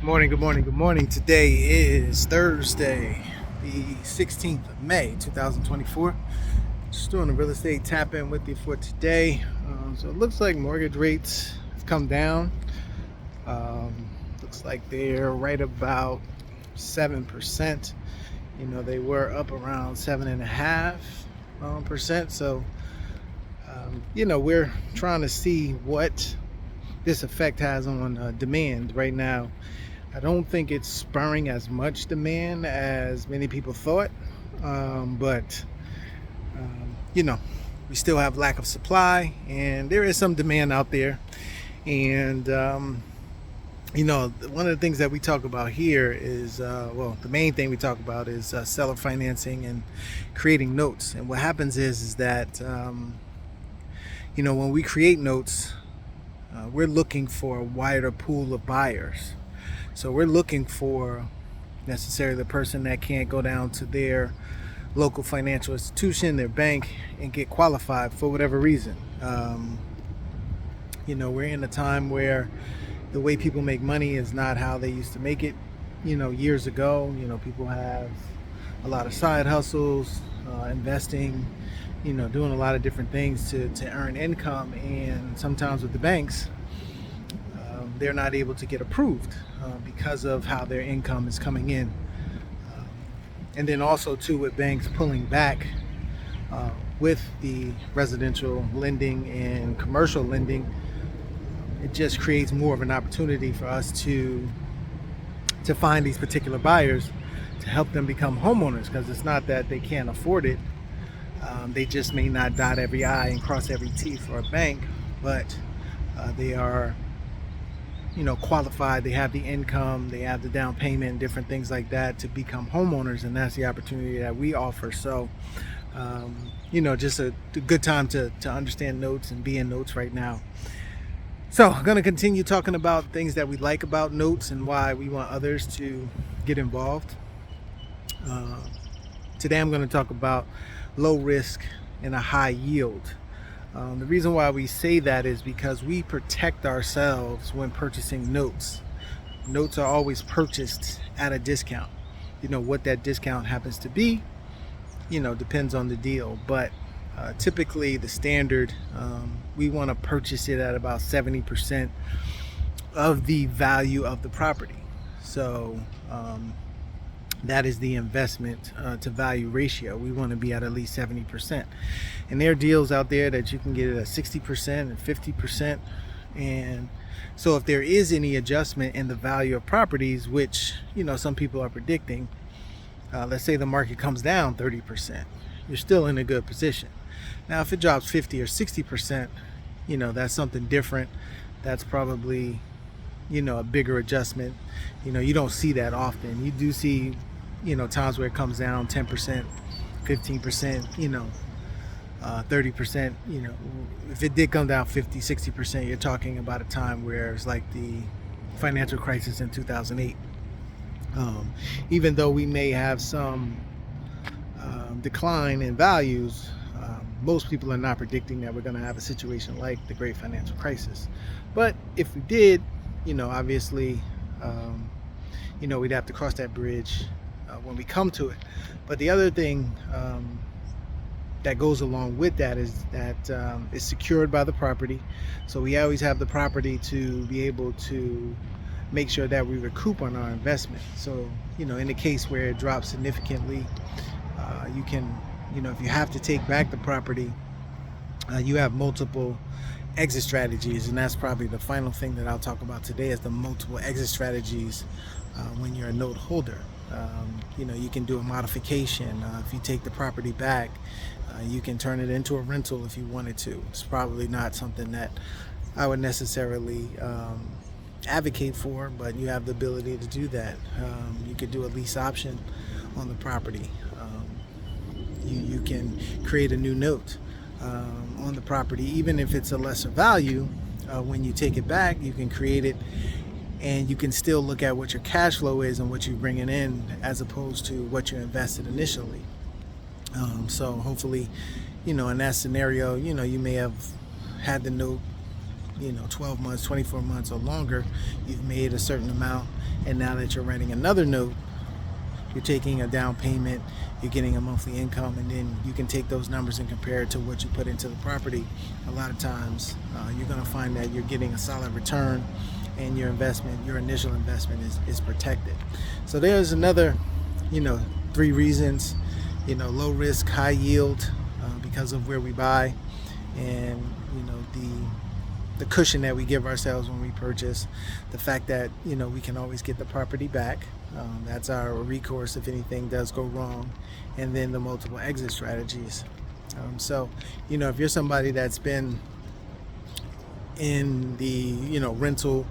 Morning, good morning, good morning. Today is Thursday, the 16th of May, 2024. Just doing a real estate tap in with you for today. So it looks like mortgage rates have come down. Looks like they're right about 7%. They were up around 7.5%. So, we're trying to see what this effect has on demand right now. I don't think it's spurring as much demand as many people thought, but you know, we still have lack of supply, and there is some demand out there. And one of the things that we talk about here is, the main thing we talk about is seller financing and creating notes. And what happens is that when we create notes, we're looking for a wider pool of buyers. So we're looking for necessarily the person that can't go down to their local financial institution, their bank, and get qualified for whatever reason. We're in a time where the way people make money is not how they used to make it, years ago. People have a lot of side hustles, investing, doing a lot of different things to earn income. And sometimes with the banks, they're not able to get approved because of how their income is coming in. And then also too, with banks pulling back with the residential lending and commercial lending, it just creates more of an opportunity for us to find these particular buyers to help them become homeowners, because it's not that they can't afford it. They just may not dot every I and cross every T for a bank, but they are qualified. They have the income, they have the down payment and different things like that to become homeowners, and that's the opportunity that we offer. So just a good time to understand notes and be in notes right now. So I'm going to continue talking about things that we like about notes and why we want others to get involved. Today I'm going to talk about low risk and a high yield. The reason why we say that is because we protect ourselves when purchasing notes. Notes are always purchased at a discount. What that discount happens to be, depends on the deal. But typically the standard, we want to purchase it at about 70% of the value of the property. So that is the investment to value ratio. We want to be at least 70%. And there are deals out there that you can get it at 60% and 50%. And so if there is any adjustment in the value of properties, which some people are predicting, let's say the market comes down 30%, you're still in a good position. Now if it drops 50 or 60%, that's something different. That's probably a bigger adjustment. You don't see that often. You do see times where it comes down 10%, 15%, 30%. If it did come down 50, 60%, you're talking about a time where it's like the financial crisis in 2008. Even though we may have some decline in values, most people are not predicting that we're going to have a situation like the great financial crisis. But if we did, obviously, we'd have to cross that bridge when we come to it. But the other thing that goes along with that is that it's secured by the property. So we always have the property to be able to make sure that we recoup on our investment. So, in the case where it drops significantly, you can, if you have to take back the property, you have multiple exit strategies. And that's probably the final thing that I'll talk about today, is the multiple exit strategies when you're a note holder. You can do a modification. If you take the property back, you can turn it into a rental if you wanted to. It's probably not something that I would necessarily advocate for, but you have the ability to do that. You could do a lease option on the property. You can create a new note on the property, even if it's a lesser value. When you take it back, you can create it, and you can still look at what your cash flow is and what you're bringing in, as opposed to what you invested initially. So hopefully, in that scenario, you may have had the note 12 months, 24 months or longer. You've made a certain amount, And now that you're renting another note, you're taking a down payment, you're getting a monthly income, and then you can take those numbers and compare it to what you put into the property. A lot of times you're going to find that you're getting a solid return, and your investment, your initial investment is protected. So there's another 3 reasons, low risk, high yield, because of where we buy, and the cushion that we give ourselves when we purchase, the fact that we can always get the property back. That's our recourse if anything does go wrong, and then the multiple exit strategies. So if you're somebody that's been in the rental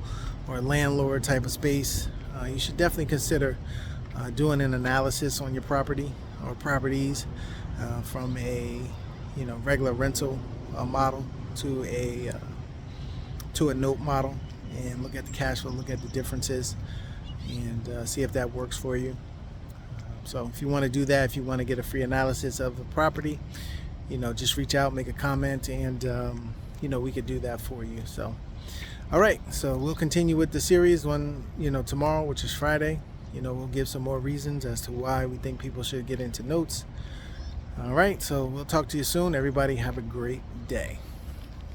or landlord type of space, you should definitely consider doing an analysis on your property or properties, from a regular rental model to a note model, and look at the cash flow, look at the differences, and see if that works for you. So if you want to do that, if you want to get a free analysis of the property, just reach out, make a comment, and we could do that for you. So all right, so we'll continue with the series tomorrow, which is Friday. We'll give some more reasons as to why we think people should get into notes. All right, so we'll talk to you soon. Everybody have a great day.